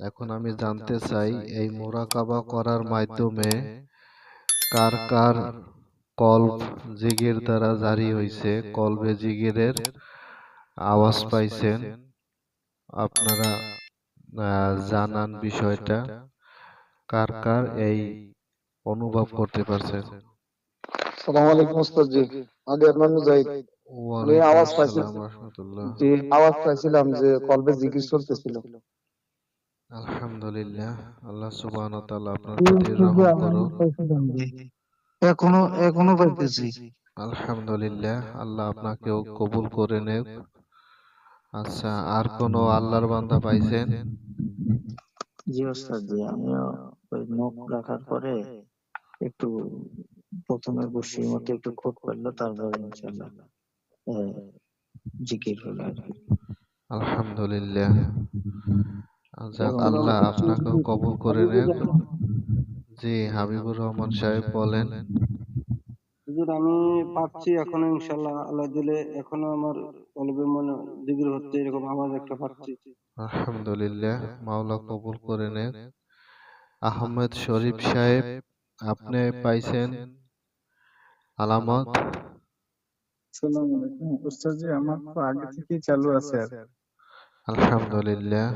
এখন আমি জানতে চাই এই মুরাকাবা করার মাধ্যমে কার কার কলব জিগির দ্বারা জারি হইছে, কলবে জিগিরের আওয়াজ পাইছেন, আপনারা জানান বিষয়টা, কার কার এই অনুভব করতে পারছেন। আসসালামু আলাইকুম ওস্তাদ জি। আগে আপনার মুজাহিদ। আমি ওয়ালাইকুম আওয়াজ আসসালাম পাইছিলাম রাহমাতুল্লাহ। যে আওয়াজ পাইছিলাম যে কলবে জিকির চলতেছিল। আলহামদুলিল্লাহ, আল্লাহ সুবহানাহু ওয়া তাআলা আপনার জি প্রতি ওস্তাদ জি, রহম আমিও করুন। পাইছিলাম জি। এখনো এখনো পাইতেছি। আলহামদুলিল্লাহ, আল্লাহ আপনাকেও কবুল করে নেক। আচ্ছা, আর কোন আল্লাহর বান্দা পাইছেন? জি ওস্তাদ জি, আমিও ওই নখ রাখার পরে একটু প্রথমে বসির মতো একটু খোট পড়লো, তারপরে ইনশাল্লাহ জিকির হলো আর কি। আলহামদুলিল্লাহ, যাক, এবং আল্লাহ আপনাকেও কবুল করে নেক। জি, হাবিবুর রহমান সাহেব বলেন। হুজুর, আমি পাচ্ছি এখনো, ইনশাল্লাহ আল্লাহ দিলে এখনো আমার কলবে মনে জিকির হচ্ছে, এরকম আওয়াজ একটা পাচ্ছি। আলহামদুলিল্লাহ, মাওলা কবুল করে নেক। আহমেদ শরীফ সাহেব, আপনি পাইছেন আলামত? আসসালামু আলাইকুম ওস্তাদ জি, আমার তো আগে থেকেই চালু আছে আর আলহামদুলিল্লাহ।